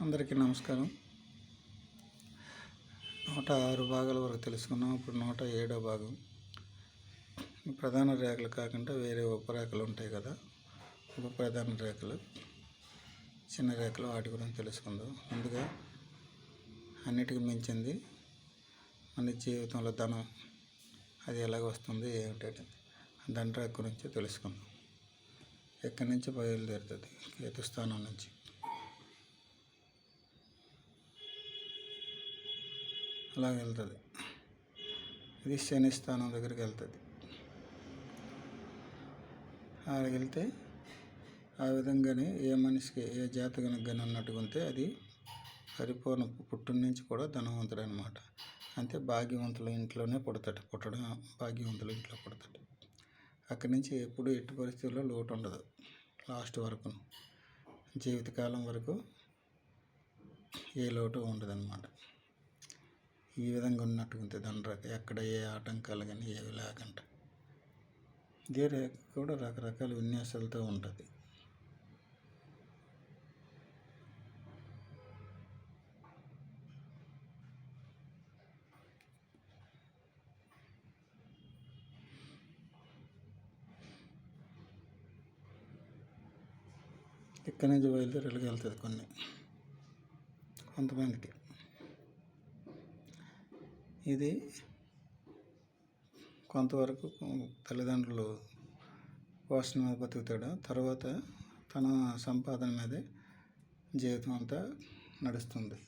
అందరికీ నమస్కారం. 106 భాగాల వరకు తెలుసుకున్నాం. ఇప్పుడు 107వ భాగం. ప్రధాన రేఖలు కాకుండా వేరే ఉపరేఖలు ఉంటాయి కదా, ఉప ప్రధాన రేఖలు, చిన్న రేఖలు, వాటి గురించి తెలుసుకుందాం. ముందుగా అన్నిటికీ మించింది మన జీవితంలో ధనం, అది ఎలాగ వస్తుంది ఏమిటంటే ధనరేఖ గురించి తెలుసుకుందాం. ఎక్కడి నుంచి బయలుదేరుతుంది? కేతుస్థానం నుంచి. అలా వెళ్తుంది. ఇది శని స్థానం దగ్గరికి వెళ్తుంది. అక్కడికి వెళ్తే ఆ విధంగానే ఏ మనిషికి, ఏ జాతకానికి కానీ ఉన్నట్టుగా ఉంటే అది పరిపూర్ణ పుట్టిన నుంచి కూడా ధనవంతుడు అనమాట. అంటే భాగ్యవంతుల ఇంట్లోనే పుట్టడం భాగ్యవంతుల ఇంట్లో పుడతాడు. అక్కడి నుంచి ఎప్పుడు ఎట్టి పరిస్థితుల్లో లోటు ఉండదు. లాస్ట్ వరకు, జీవితకాలం వరకు ఏ లోటు ఉండదన్నమాట. ఈ విధంగా ఉన్నట్టుకుంటే ధనరేఖ ఎక్కడ ఏ ఆటంకాలు కానీ ఏవి లేకుండా. ఇదే రేఖ కూడా రకరకాల విన్యాసాలతో ఉంటుంది. ఇక్కడి నుంచి బయలుదేరి వెళ్తుంది కొంతమందికి. ఇది కొంతవరకు తల్లిదండ్రులు పోషణ మీద బతుకుతాడు. తర్వాత తన సంపాదన మీదే జీవితం అంతా నడుస్తుంది.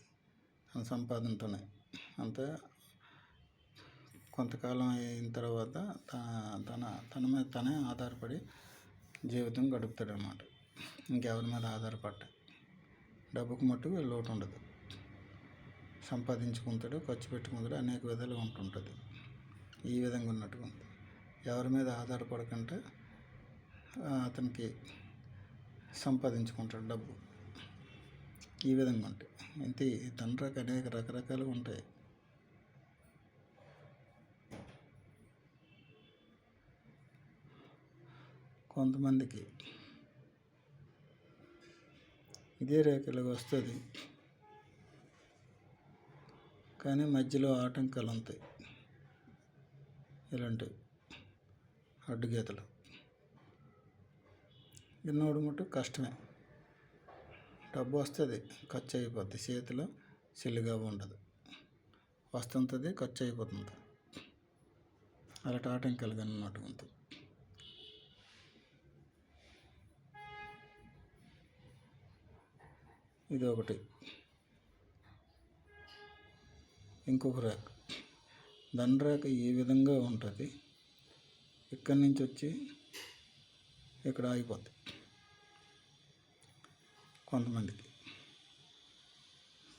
తన సంపాదనతోనే అంతా కొంతకాలం అయిన తర్వాత తన మీద తనే ఆధారపడి జీవితం గడుపుతాడు అన్నమాట. ఇంకెవరి మీద ఆధారపడ్డ డబ్బుకు మట్టుకు లోటు ఉండదు. సంపాదించుకుంటాడు, ఖర్చు పెట్టుకుంటాడు, అనేక విధాలుగా ఉంటుంటుంది. ఈ విధంగా ఉన్నట్టుగా ఎవరి మీద ఆధారపడకుండా అతనికి సంపాదించుకుంటాడు డబ్బు. ఈ విధంగా ఉంటాయి. ఇంతే ధనరేఖ అనేక రకరకాలుగా ఉంటాయి. కొంతమందికి ఇదే రేఖలకు వస్తుంది, కానీ మధ్యలో ఆటంకాలు ఉంటాయి. ఇలాంటివి అడ్డుగీతలు విన్నోడు మటు కష్టమే. డబ్బు వస్తుంది, ఖర్చు అయిపోద్ది. చేతిలో సిల్లుగా ఉండదు. వస్తుంటుంది, ఖర్చు అయిపోతుంది. అలాంటి ఆటంకాలు కానీ ఉన్నట్టు ఉంటుంది. ఇది ఒకటి. ఇంకొక రేఖ ధనరేఖ ఈ విధంగా ఉంటుంది. ఇక్కడి నుంచి వచ్చి ఇక్కడ ఆగిపోద్ది. కొంతమందికి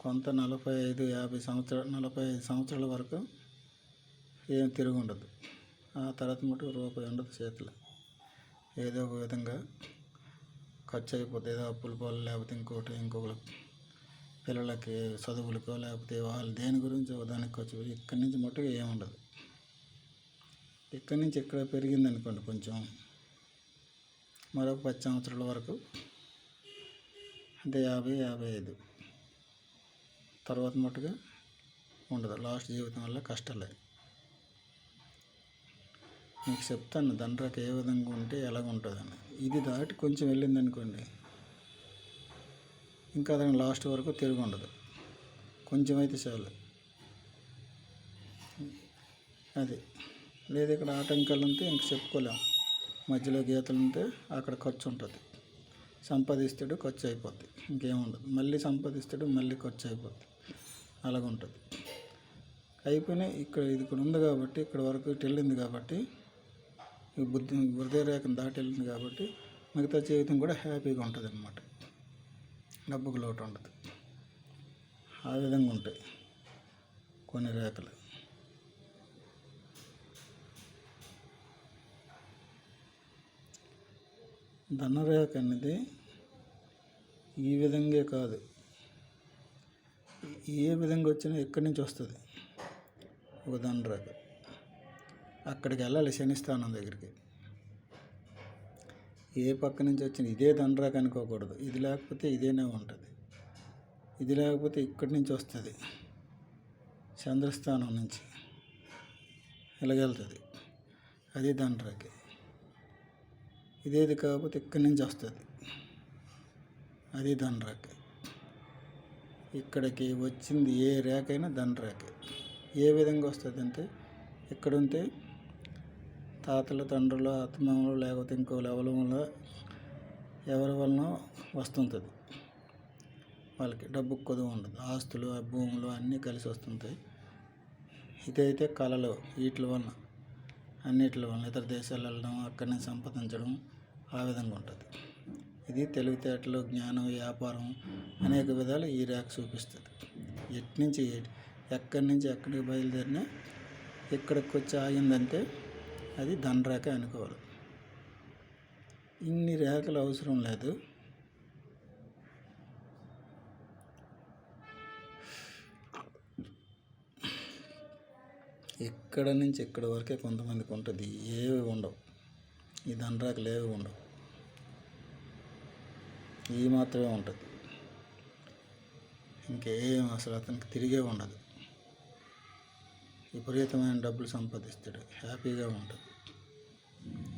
45-50 సంవత్సరాలు, 45 సంవత్సరాల వరకు ఏం తిరిగి ఉండదు. ఆ తర్వాత మటుకు రూపాయి ఉండదు చేతిలో. ఏదో ఒక విధంగా ఖర్చు అయిపోతుంది. ఏదో అప్పుల పాలు, లేకపోతే ఇంకొకరు పిల్లలకి చదువులకో, లేకపోతే వాళ్ళు దేని గురించి దానికి ఖర్చు. ఇక్కడి నుంచి మట్టుకు ఏముండదు. ఇక్కడి నుంచి ఇక్కడ పెరిగింది అనుకోండి కొంచెం, మరొక 10 సంవత్సరాల వరకు, అంటే 50-55 తర్వాత మట్టుగా ఉండదు. లాస్ట్ జీవితం వల్ల కష్టాలే. మీకు చెప్తాను ధనరేఖ ఏ విధంగా ఉంటే ఎలాగ ఉంటుందని. ఇది దాటి కొంచెం వెళ్ళింది అనుకోండి, ఇంకా దాని లాస్ట్ వరకు తిరిగి ఉండదు. కొంచెం అయితే చాలు. అది లేదు. ఇక్కడ ఆటంకాలు ఉంటే ఇంక చెప్పుకోలేము. మధ్యలో గీతలు ఉంటే అక్కడ ఖర్చు ఉంటుంది. సంపాదిస్తాడు, ఖర్చు అయిపోద్ది. ఇంకేముండదు. మళ్ళీ సంపాదిస్తాడు, మళ్ళీ ఖర్చు అయిపోద్ది. అలాగుంటుంది. అయిపోయినాయి. ఇది ఇక్కడ ఉంది కాబట్టి, ఇక్కడ వరకు వెళ్ళింది కాబట్టి, ఈ హృదయ రేఖను దాటి వెళ్ళింది కాబట్టి మిగతా జీవితం కూడా హ్యాపీగా ఉంటుంది అన్నమాట. డబ్బుకు లోటు ఉండదు. ఆ విధంగా ఉంటాయి కొన్ని రేఖలు. ధనరేఖ అనేది ఈ విధంగా కాదు, ఏ విధంగా వచ్చినా ఎక్కడి నుంచి వస్తుంది ఒక ధనరేఖ. అక్కడికి వెళ్ళాలి, శని స్థానం దగ్గరికి. ఏ పక్క నుంచి వచ్చిన ఇదే ధనరేఖ అనుకోకూడదు. ఇది లేకపోతే ఇదేనే ఉంటుంది. ఇది లేకపోతే ఇక్కడి నుంచి వస్తుంది, చంద్రస్థానం నుంచి ఇలాగెళ్తుంది, అది దండరేఖ. ఇదేది కాకపోతే ఇక్కడి నుంచి వస్తుంది, అది దండరేఖ. ఇక్కడికి వచ్చింది ఏ రేఖ అయినా దండరేఖ. ఏ విధంగా వస్తుంది అంటే, ఇక్కడ ఉంటే తాతలు, తండ్రులు, ఆత్మలు, లేకపోతే ఇంకో లెవెల్ వల్ల ఎవరి వలన వస్తుంటుంది. వాళ్ళకి డబ్బు కొదువు ఉండదు, ఆస్తులు, భూములు అన్నీ కలిసి వస్తుంటాయి. ఇదైతే కళలు, వీటి వలన అన్నిటి వలన ఇతర దేశాలు వెళ్ళడం, అక్కడి నుంచి సంపాదించడం, ఆ విధంగా ఉంటుంది. ఇది తెలివితేటలు, జ్ఞానం, వ్యాపారం అనేక విధాలు ఈ రేఖ చూపిస్తుంది. ఎక్కడి నుంచి ఎక్కడికి బయలుదేరినా ఇక్కడికి వచ్చి ఆగిందంటే అది దండరేఖ అనుకోవాలి. ఇన్ని రేఖలు అవసరం లేదు. ఇక్కడ నుంచి ఇక్కడ వరకే కొంతమందికి ఉంటుంది, ఏవి ఉండవు. ఈ దండరేఖలు ఏవి ఉండవు, ఈ మాత్రమే ఉంటుంది. ఇంకేం అసలు అతనికి తిరిగే ఉండదు. విపరీతమైన డబ్బులు సంపాదిస్తాడు, హ్యాపీగా ఉంటుంది,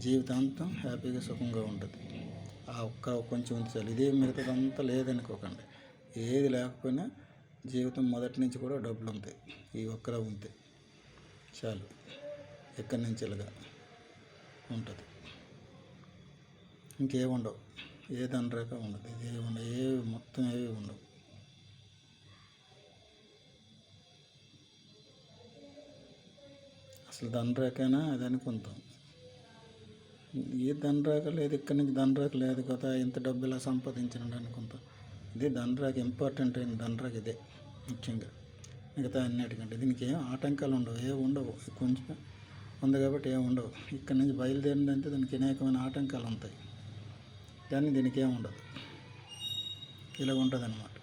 జీవితాంతం హ్యాపీగా సుఖంగా ఉంటుంది. ఆ ఒక్క కొంచెం ఉంచాలి. ఇదే మిగతాదంతా లేదనుకోకండి. ఏది లేకపోయినా జీవితం మొదటి నుంచి కూడా డబ్బులు ఉంటాయి. ఈ ఒక్కరా ఉంటాయి చాలు, ఎక్కడి నుంచి ఇలాగా ఉంటుంది. ఇంకేమి ఉండవు, ఏ దండరేఖ ఉండదు, ఇదే ఉండవు, ఏవి మొత్తం ఏవి ఉండవు. అసలు దండరేఖైనా అది అనుకుంటాం. ఏ దండరేఖ లేదు, ఇక్కడి నుంచి దండరేఖ లేదు కదా, ఇంత డబ్బు ఇలా సంపాదించండి అనుకుంటాం. ఇది దండరేఖ, ఇంపార్టెంట్ అయిన దండరేఖ ఇదే ముఖ్యంగా. మిగతా అన్నిటికంటే దీనికి ఏం ఆటంకాలు ఉండవు, ఏమి ఉండవు. కొంచెం ఉంది కాబట్టి ఏమి ఉండవు. ఇక్కడి నుంచి బయలుదేరిందంటే దానికి అనేకమైన ఆటంకాలు ఉంటాయి, కానీ దీనికి ఏమి ఉండదు. ఇలా ఉంటుంది అన్నమాట.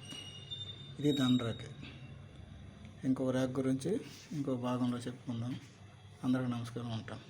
ఇది దండరేఖ. ఇంకో రేఖ గురించి ఇంకో భాగంలో చెప్పుకుందాం. అందరికీ నమస్కారం, ఉంటాం.